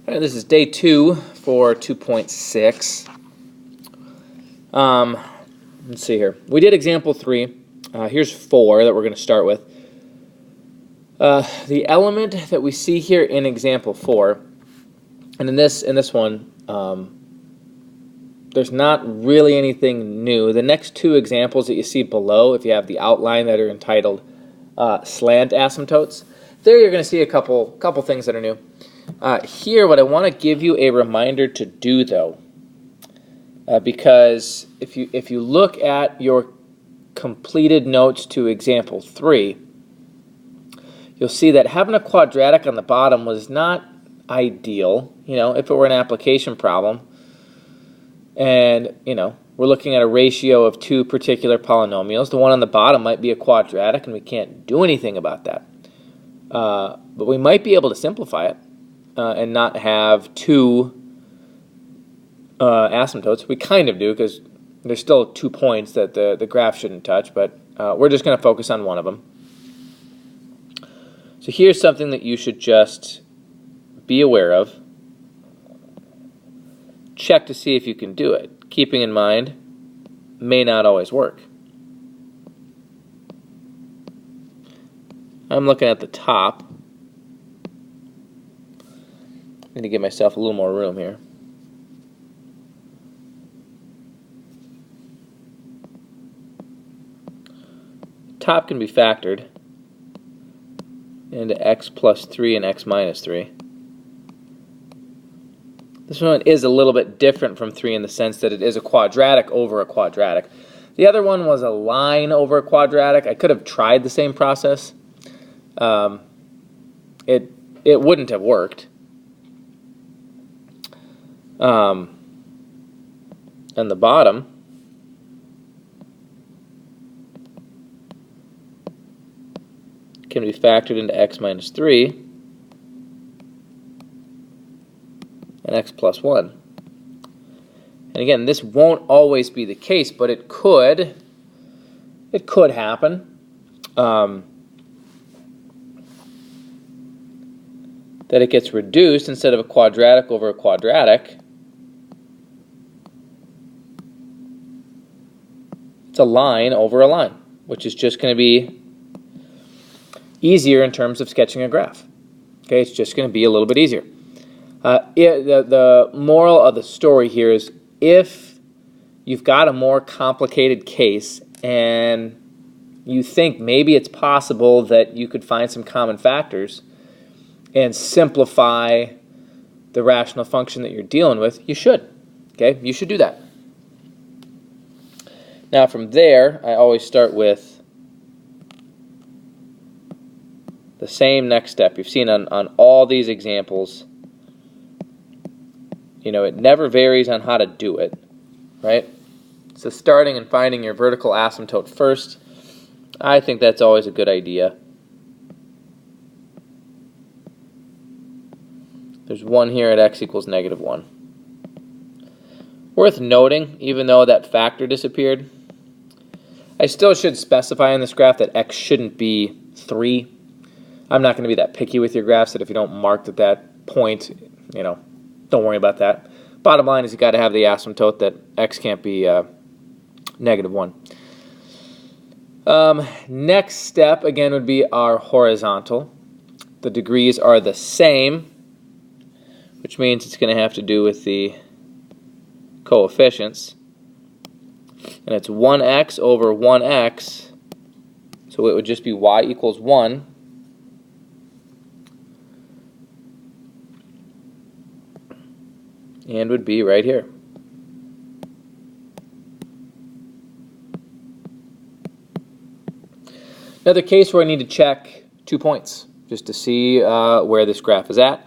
All right, this is day 2 for 2.6. Let's see here. We did example 3. Here's 4 that we're going to start with. The element that we see here in example 4, and in this one, there's not really anything new. The next 2 examples that you see below, if you have the outline that are entitled Slant Asymptotes, there you're going to see a couple things that are new. Here, what I want to give you a reminder to do, though, because if you look at your completed notes to example 3, you'll see that having a quadratic on the bottom was not ideal. If it were an application problem, and we're looking at a ratio of 2 particular polynomials, the one on the bottom might be a quadratic, and we can't do anything about that. But we might be able to simplify it and not have 2 asymptotes. We kind of do, because there's still 2 points that the graph shouldn't touch, but we're just going to focus on one of them. So here's something that you should just be aware of. Check to see if you can do it, keeping in mind may not always work. I'm looking at the top. I need to give myself a little more room here. Top can be factored into x plus 3 and x minus 3. This one is a little bit different from 3 in the sense that it is a quadratic over a quadratic. The other one was a line over a quadratic. I could have tried the same process. It wouldn't have worked. And the bottom can be factored into x minus 3 and x plus 1. And again, this won't always be the case, but it could happen. That it gets reduced instead of a quadratic over a quadratic. It's a line over a line, which is just going to be easier in terms of sketching a graph. Okay, it's just going to be a little bit easier. The moral of the story here is, if you've got a more complicated case and you think maybe it's possible that you could find some common factors and simplify the rational function that you're dealing with, you should. Okay, you should do that. Now from there, I always start with the same next step. You've seen on all these examples, it never varies on how to do it, right? So starting and finding your vertical asymptote first, I think that's always a good idea. There's 1 here at x equals negative 1. Worth noting, even though that factor disappeared, I still should specify in this graph that x shouldn't be 3. I'm not going to be that picky with your graphs that if you don't mark at that point, don't worry about that. Bottom line is you got to have the asymptote that x can't be negative 1. Next step, again, would be our horizontal. The degrees are the same, which means it's going to have to do with the coefficients. And it's 1x over 1x, so it would just be y equals 1. And would be right here. Another case where I need to check 2 points just to see where this graph is at.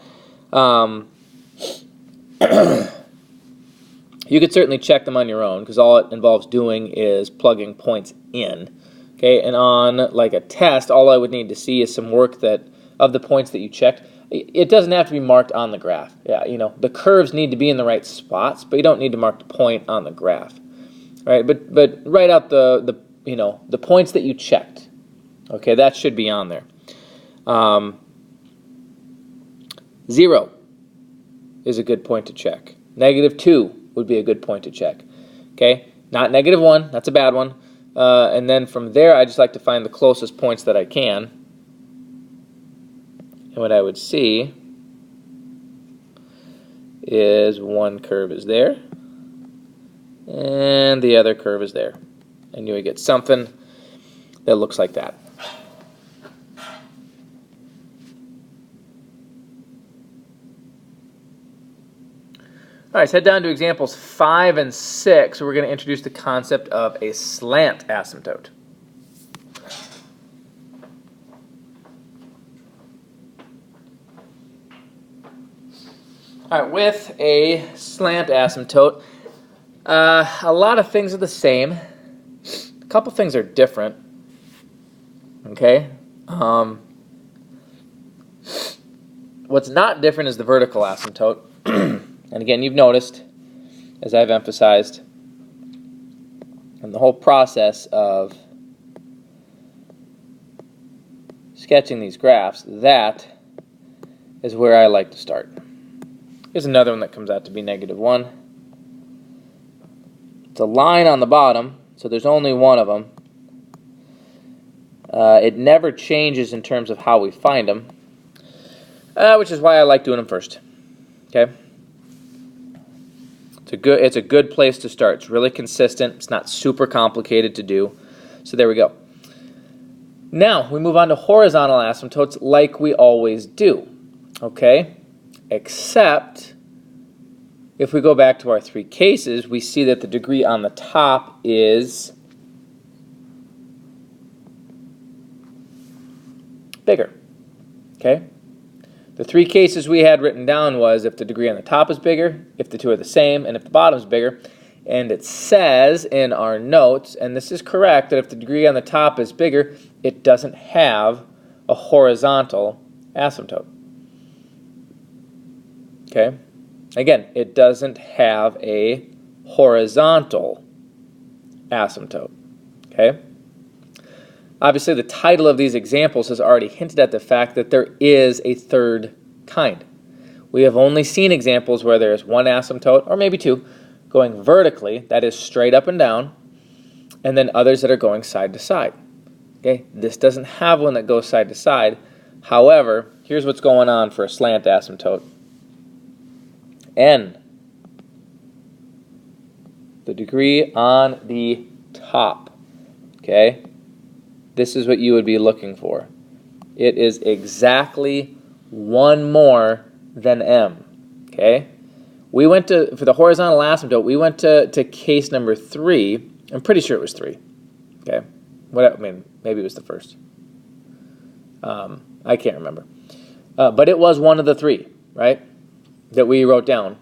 You could certainly check them on your own, because all it involves doing is plugging points in. Okay, and on like a test, all I would need to see is some work that of the points that you checked. It doesn't have to be marked on the graph. Yeah, the curves need to be in the right spots, but you don't need to mark the point on the graph. Right? But write out the points that you checked. Okay, that should be on there. 0. is a good point to check. -2 would be a good point to check. Okay, not -1, that's a bad one. And then from there, I just like to find the closest points that I can. And what I would see is one curve is there, and the other curve is there. And you would get something that looks like that. All right, let's head down to examples 5 and 6. We're going to introduce the concept of a slant asymptote. All right, with a slant asymptote, a lot of things are the same. A couple things are different. Okay. What's not different is the vertical asymptote. And again, you've noticed, as I've emphasized, in the whole process of sketching these graphs, that is where I like to start. Here's another one that comes out to be -1. It's a line on the bottom, so there's only one of them. It never changes in terms of how we find them, which is why I like doing them first. Okay. It's a good place to start. It's really consistent. It's not super complicated to do. So there we go. Now we move on to horizontal asymptotes like we always do. Okay? Except if we go back to our 3 cases, we see that the degree on the top is bigger. Okay? The 3 cases we had written down was if the degree on the top is bigger, if the two are the same, and if the bottom is bigger. And it says in our notes, and this is correct, that if the degree on the top is bigger, it doesn't have a horizontal asymptote. Okay? Again, it doesn't have a horizontal asymptote. Okay? Obviously, the title of these examples has already hinted at the fact that there is a third kind. We have only seen examples where there is one asymptote, or maybe 2, going vertically, that is straight up and down, and then others that are going side to side. Okay? This doesn't have one that goes side to side. However, here's what's going on for a slant asymptote. N, the degree on the top. Okay? This is what you would be looking for. It is exactly one more than M. Okay? We went to, for the horizontal asymptote, we went to case number 3. I'm pretty sure it was 3. Okay? I mean, maybe it was the first. I can't remember. But it was one of the 3, right, that we wrote down.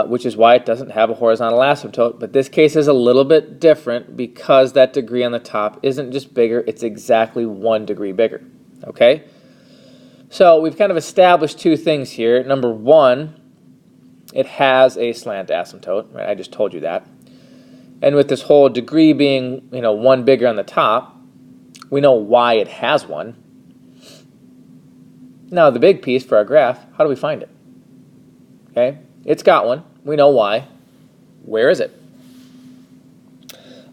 Which is why it doesn't have a horizontal asymptote. But this case is a little bit different because that degree on the top isn't just bigger, it's exactly 1 degree bigger. Okay? So we've kind of established 2 things here. Number 1, it has a slant asymptote. Right? I just told you that. And with this whole degree being, 1 bigger on the top, we know why it has one. Now the big piece for our graph, how do we find it? Okay? It's got one. We know why. Where is it?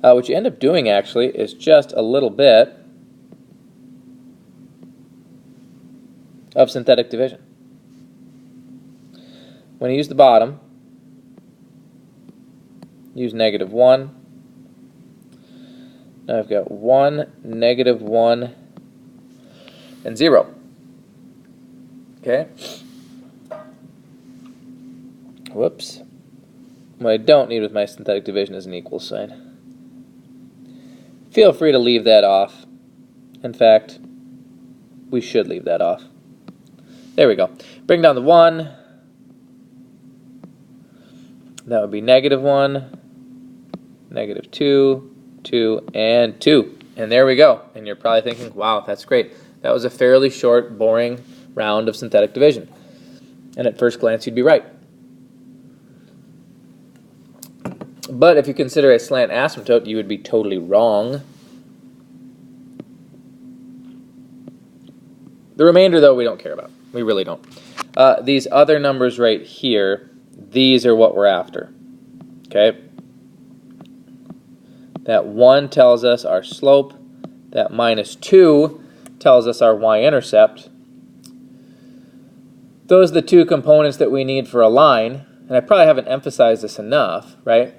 What you end up doing, actually, is just a little bit of synthetic division. When you use the bottom, use -1. Now I've got 1, -1, and 0. Okay? Whoops. What I don't need with my synthetic division is an equal sign. Feel free to leave that off. In fact, we should leave that off. There we go. Bring down the 1. That would be -1, -2, 2, and 2. And there we go. And you're probably thinking, wow, that's great. That was a fairly short, boring round of synthetic division. And at first glance, you'd be right. But if you consider a slant asymptote, you would be totally wrong. The remainder, though, we don't care about. We really don't. These other numbers right here, these are what we're after. Okay? That 1 tells us our slope. That -2 tells us our y-intercept. Those are the two components that we need for a line. And I probably haven't emphasized this enough, right?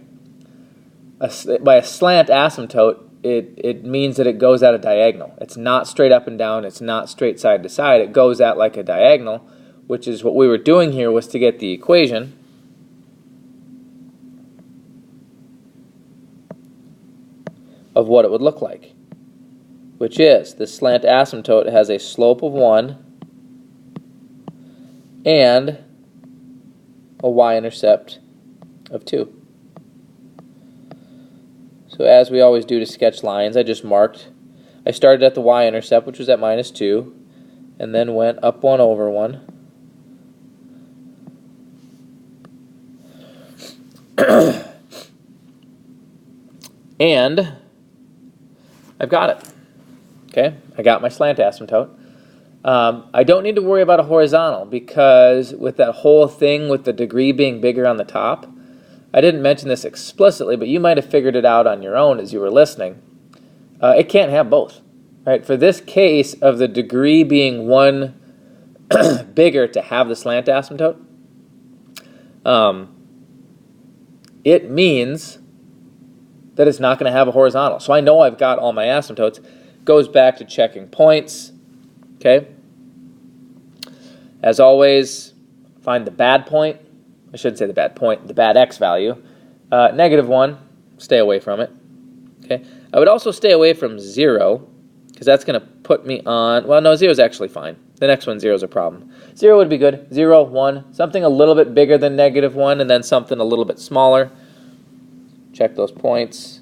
By a slant asymptote, it means that it goes at a diagonal. It's not straight up and down. It's not straight side to side. It goes at like a diagonal, which is what we were doing here, was to get the equation. Of what it would look like, which is the slant asymptote has a slope of 1 and a y-intercept of 2. So as we always do to sketch lines, I just marked. I started at the y-intercept, which was at -2, and then went up 1 over 1. And I've got it. Okay, I got my slant asymptote. I don't need to worry about a horizontal because with that whole thing with the degree being bigger on the top, I didn't mention this explicitly, but you might have figured it out on your own as you were listening. It can't have both, right? For this case of the degree being 1 bigger to have the slant asymptote, it means that it's not going to have a horizontal. So I know I've got all my asymptotes. Goes back to checking points. Okay. As always, find the bad point. I shouldn't say the bad point, the bad x value. -1, stay away from it. Okay. I would also stay away from 0, because that's going to put me on, well, no, 0 is actually fine. The next one, 0 is a problem. 0 would be good. 0, 1, something a little bit bigger than -1, and then something a little bit smaller. Check those points.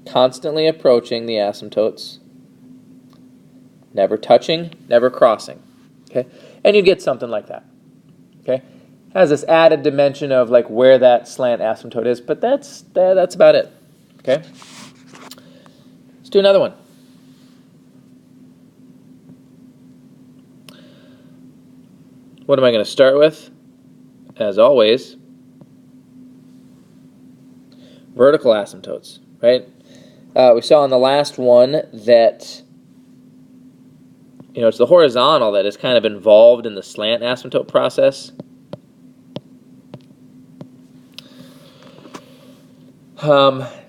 Constantly approaching the asymptotes. Never touching, never crossing. Okay? And you get something like that. Okay? Has this added dimension of like where that slant asymptote is, but that's about it. Okay? Let's do another one. What am I going to start with? As always, vertical asymptotes, right? We saw in the last one that, it's the horizontal that is kind of involved in the slant asymptote process.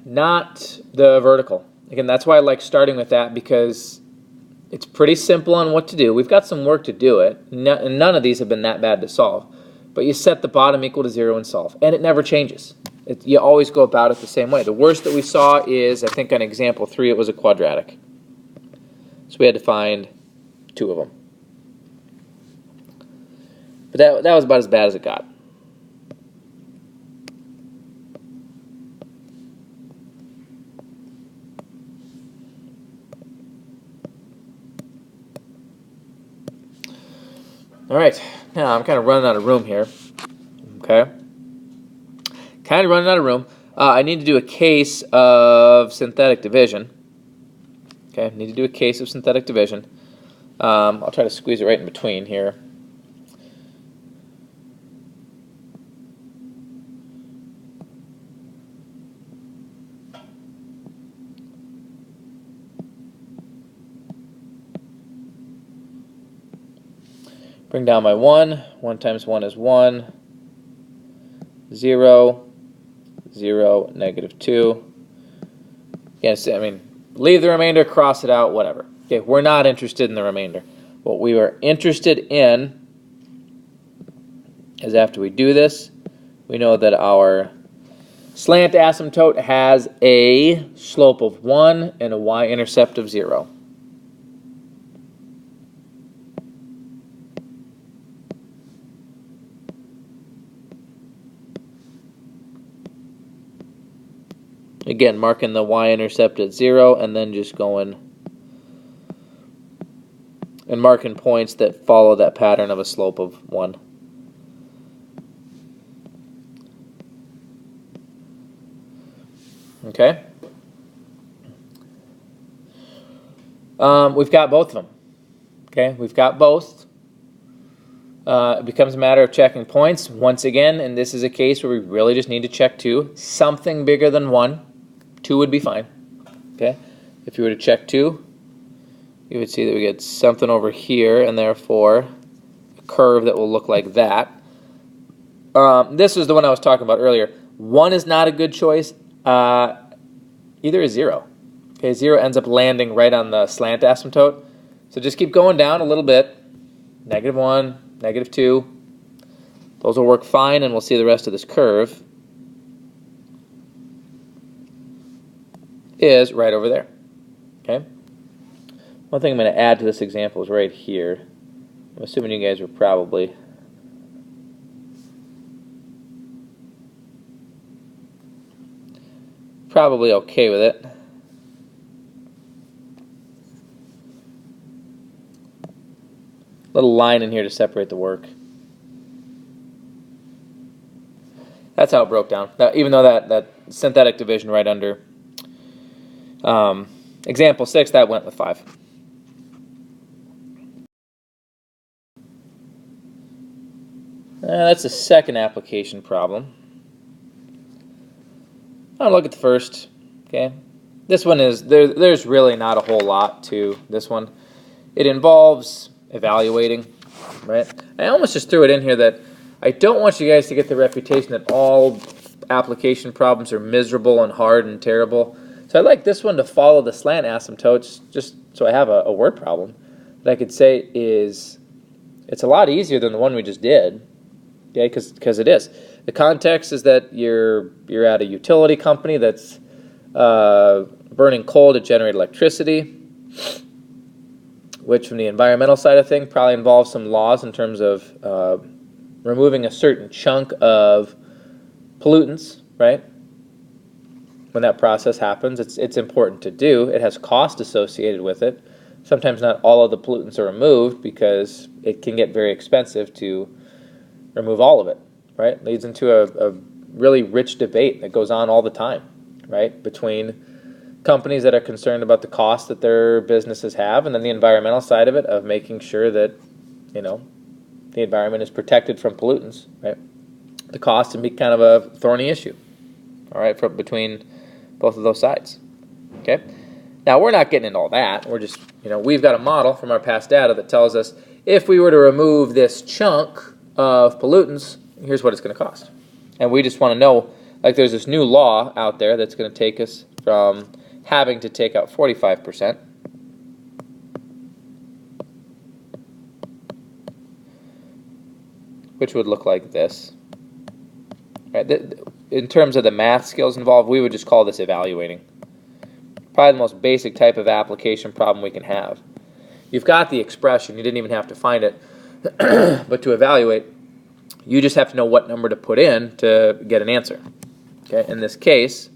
Not the vertical. Again, that's why I like starting with that, because it's pretty simple on what to do. We've got some work to do it. None of these have been that bad to solve. But you set the bottom equal to 0 and solve. And it never changes. You always go about it the same way. The worst that we saw is, I think on example 3, it was a quadratic. So we had to find 2 of them. But that was about as bad as it got. All right, now I'm kind of running out of room here. Okay, kind of running out of room. I need to do a case of synthetic division. Okay, I need to do a case of synthetic division. I'll try to squeeze it right in between here. Bring down my 1. 1 times 1 is 1. 0. 0, -2. Yes, I mean, leave the remainder, cross it out, whatever. Okay, we're not interested in the remainder. What we were interested in is after we do this, we know that our slant asymptote has a slope of 1 and a y-intercept of 0. Again, marking the y-intercept at 0 and then just going and marking points that follow that pattern of a slope of 1. Okay? We've got both of them. Okay, we've got both. It becomes a matter of checking points. Once again, and this is a case where we really just need to check 2. Something bigger than 1. 2 would be fine. Okay, if you were to check 2, you would see that we get something over here, and therefore a curve that will look like that. This is the one I was talking about earlier. 1 is not a good choice. Either is 0. Okay, 0 ends up landing right on the slant asymptote. So just keep going down a little bit. -1, -2. Those will work fine, and we'll see the rest of this curve is right over there. Okay. One thing I'm going to add to this example is right here. I'm assuming you guys were probably okay with it. Little line in here to separate the work. That's how it broke down. Now, even though that synthetic division right under example 6, that went with 5. That's the second application problem. I'll look at the first. Okay, this one is there's really not a whole lot to this one. It involves evaluating, right? I almost just threw it in here that I don't want you guys to get the reputation that all application problems are miserable and hard and terrible. So I'd like this one to follow the slant asymptotes, just so I have a word problem that I could say is it's a lot easier than the one we just did. Okay, because it is. The context is that you're at a utility company that's burning coal to generate electricity, which from the environmental side of things probably involves some laws in terms of removing a certain chunk of pollutants, right? When that process happens, it's important to do. It has cost associated with it. Sometimes not all of the pollutants are removed because it can get very expensive to remove all of it, right? It leads into a really rich debate that goes on all the time, right? Between companies that are concerned about the cost that their businesses have, and then the environmental side of it, of making sure that, you know, the environment is protected from pollutants, right? The cost can be kind of a thorny issue, all right, between both of those sides, okay? Now, we're not getting into all that. We're just, you know, we've got a model from our past data that tells us if we were to remove this chunk of pollutants, here's what it's going to cost. And we just want to know, like there's this new law out there that's going to take us from having to take out 45%, which would look like this. Right? In terms of the math skills involved, we would just call this evaluating. Probably the most basic type of application problem we can have. You've got the expression, you didn't even have to find it, but to evaluate, you just have to know what number to put in to get an answer. Okay? In this case,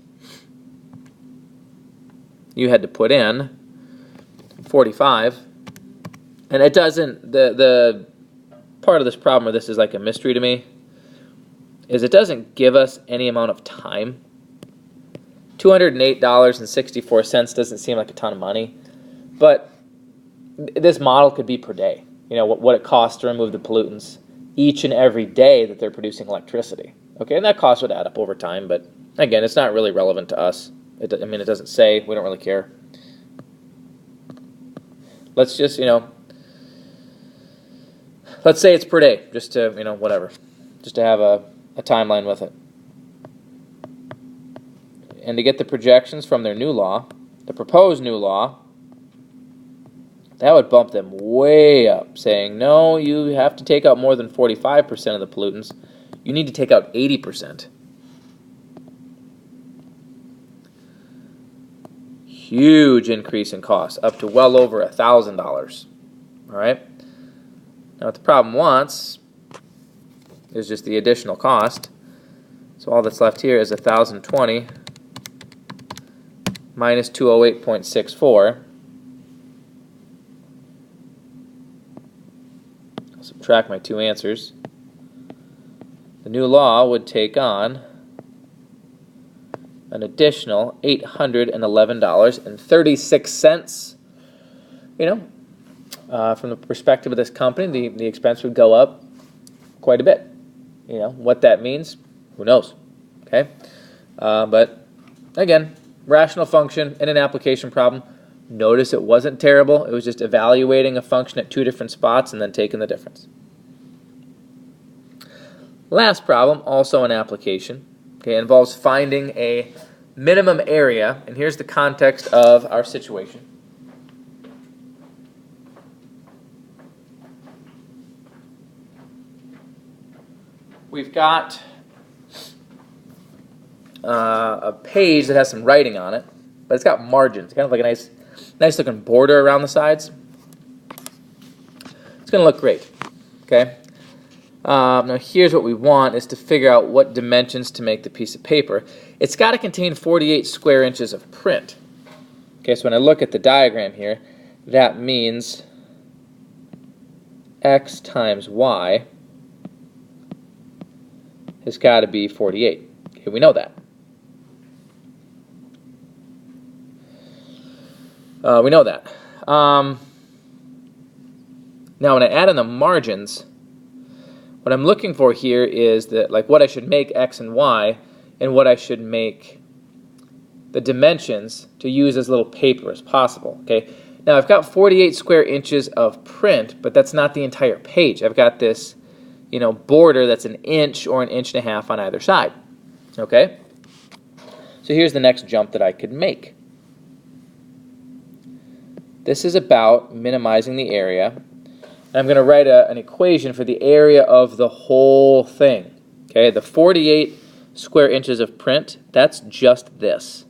you had to put in 45, and it doesn't, the part of this problem where this is like a mystery to me, is it doesn't give us any amount of time. $208.64 doesn't seem like a ton of money, but this model could be per day. You know, what it costs to remove the pollutants each and every day that they're producing electricity. Okay, and that cost would add up over time, but again, it's not really relevant to us. I mean, it doesn't say, we don't really care. Let's just, you know, let's say it's per day, just to, you know, whatever, just to have a timeline with it. And to get the projections from their new law, the proposed new law, that would bump them way up, saying, no, you have to take out more than 45% of the pollutants. You need to take out 80%. Huge increase in cost, up to well over $1,000. All right? Now, what the problem wants is just the additional cost. So all that's left here is 1,020 minus 208.64. I'll subtract my two answers. The new law would take on an additional $811.36. from the perspective of this company, the expense would go up quite a bit. What that means, who knows? Okay, but again, rational function in an application problem. Notice it wasn't terrible. It was just evaluating a function at two different spots and then taking the difference. Last problem, also an application. Okay, involves finding a minimum area, and here's the context of our situation. We've got a page that has some writing on it, but it's got margins, kind of like a nice looking border around the sides. It's going to look great. Okay. Now here's what we want is to figure out what dimensions to make the piece of paper. It's got to contain 48 square inches of print. Okay, so when I look at the diagram here, that means x times y has got to be 48. Okay, we know that. We know that. Now when I add in the margins, what I'm looking for here is that, like, what I should make x and y, and what I should make the dimensions to use as little paper as possible. Okay. Now I've got 48 square inches of print, but that's not the entire page. I've got this, border that's an inch or an inch and a half on either side. Okay. So here's the next jump that I could make. This is about minimizing the area. I'm going to write an equation for the area of the whole thing. Okay, the 48 square inches of print, that's just this.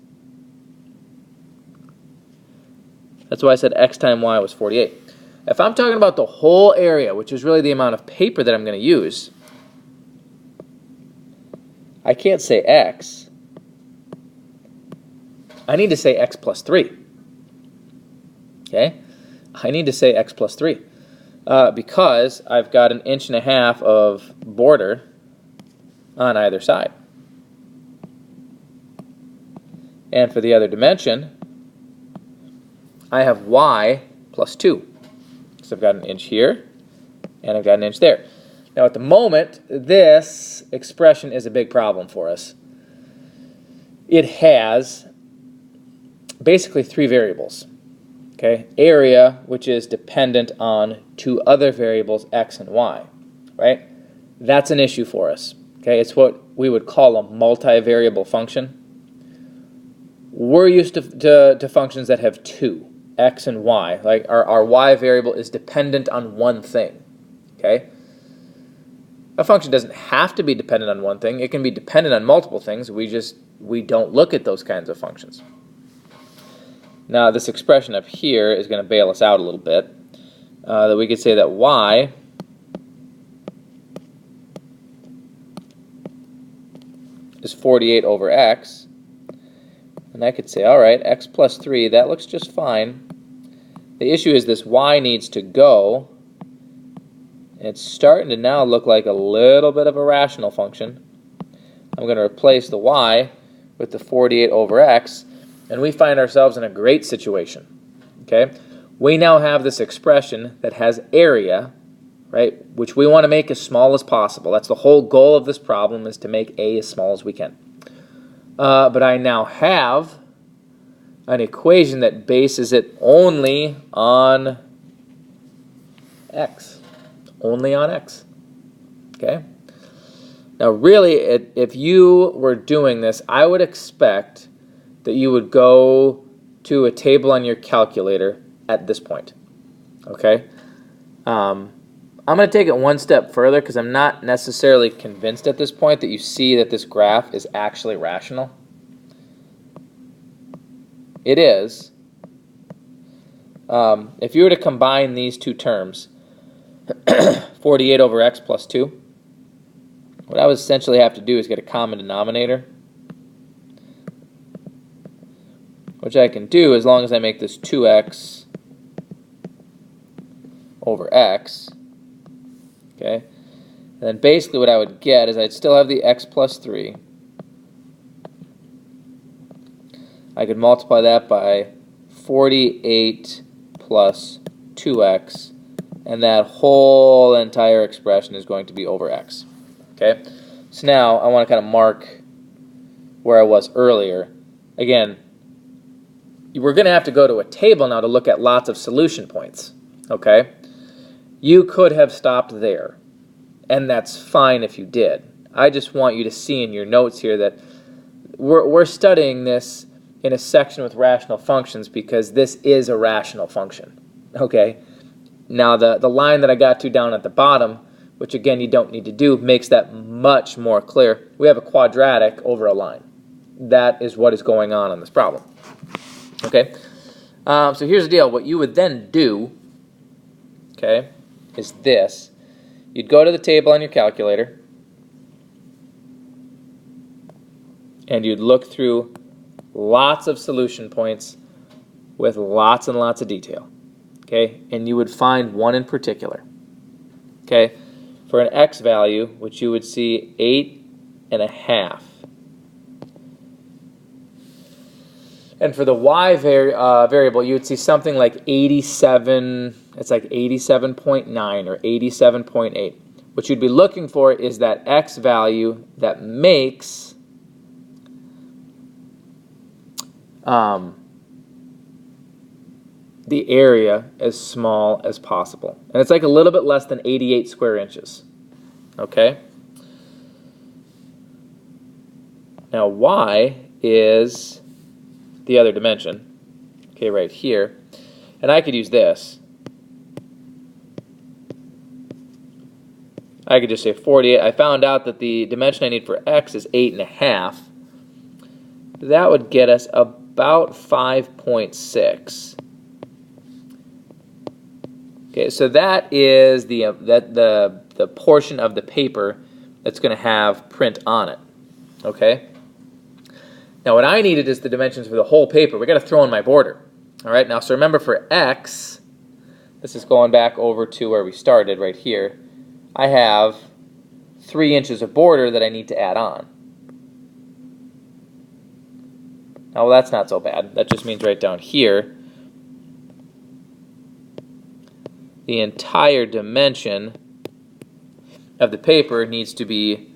That's why I said x times y was 48. If I'm talking about the whole area, which is really the amount of paper that I'm going to use, I can't say x. I need to say x plus 3. Okay, I need to say x plus 3. Because I've got an inch and a half of border on either side. And for the other dimension, I have y plus 2. So I've got an inch here, and I've got an inch there. Now at the moment, this expression is a big problem for us. It has basically three variables. Okay, area, which is dependent on two other variables, x and y, right? That's an issue for us. Okay, it's what we would call a multivariable function. We're used to functions that have two, x and y. Like our y variable is dependent on one thing. Okay, a function doesn't have to be dependent on one thing. It can be dependent on multiple things. We don't look at those kinds of functions. Now this expression up here is going to bail us out a little bit. That we could say that y is 48 over x. And I could say, all right, x plus 3, that looks just fine. The issue is this y needs to go. It's starting to now look like a little bit of a rational function. I'm going to replace the y with the 48 over x. And we find ourselves in a great situation. Okay, we now have this expression that has area, right, which we want to make as small as possible. That's the whole goal of this problem, is to make a as small as we can. But I now have an equation that bases it only on x. Only on x. Okay. Now really, if you were doing this, I would expect that you would go to a table on your calculator at this point. Okay? I'm going to take it one step further because I'm not necessarily convinced at this point that you see that this graph is actually rational. It is. If you were to combine these two terms, 48 over x plus 2, what I would essentially have to do is get a common denominator, which I can do as long as I make this 2x over x. Okay, and then basically what I would get is I'd still have the x plus 3. I could multiply that by 48 plus 2x, and that whole entire expression is going to be over x. Okay, so now I want to kind of mark where I was earlier. Again, we're going to have to go to a table now to look at lots of solution points. Okay, you could have stopped there, and that's fine if you did. I just want you to see in your notes here that we're studying this in a section with rational functions because this is a rational function. Okay, now the line that I got to down at the bottom, which again you don't need to do, makes that much more clear. We have a quadratic over a line. That is what is going on this problem. Okay, so here's the deal. What you would then do, okay, is this. You'd go to the table on your calculator, and you'd look through lots of solution points with lots and lots of detail. Okay, and you would find one in particular. Okay, for an x value, which you would see 8.5. And for the y variable, you would see something like 87, it's like 87.9 or 87.8. What you'd be looking for is that x value that makes the area as small as possible. And it's like a little bit less than 88 square inches. Okay? Now y is the other dimension, okay, right here. And I could use this. I could just say 48. I found out that the dimension I need for x is 8.5. That would get us about 5.6. Okay, so that is the portion of the paper that's going to have print on it. Okay. Now what I needed is the dimensions for the whole paper. We got to throw in my border. All right. Now so remember for x, this is going back over to where we started right here. I have 3 inches of border that I need to add on. Now, well, that's not so bad. That just means right down here, the entire dimension of the paper needs to be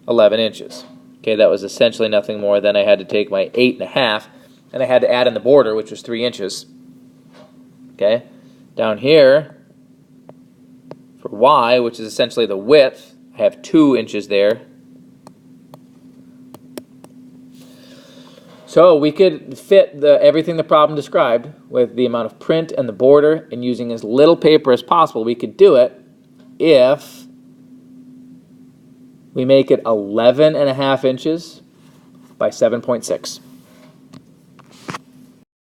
11 inches. Okay, that was essentially nothing more than I had to take my 8.5 and I had to add in the border, which was 3 inches. Okay, down here for y, which is essentially the width, I have 2 inches there. So we could fit everything the problem described with the amount of print and the border and using as little paper as possible. We could do it if we make it 11.5 inches by 7.6.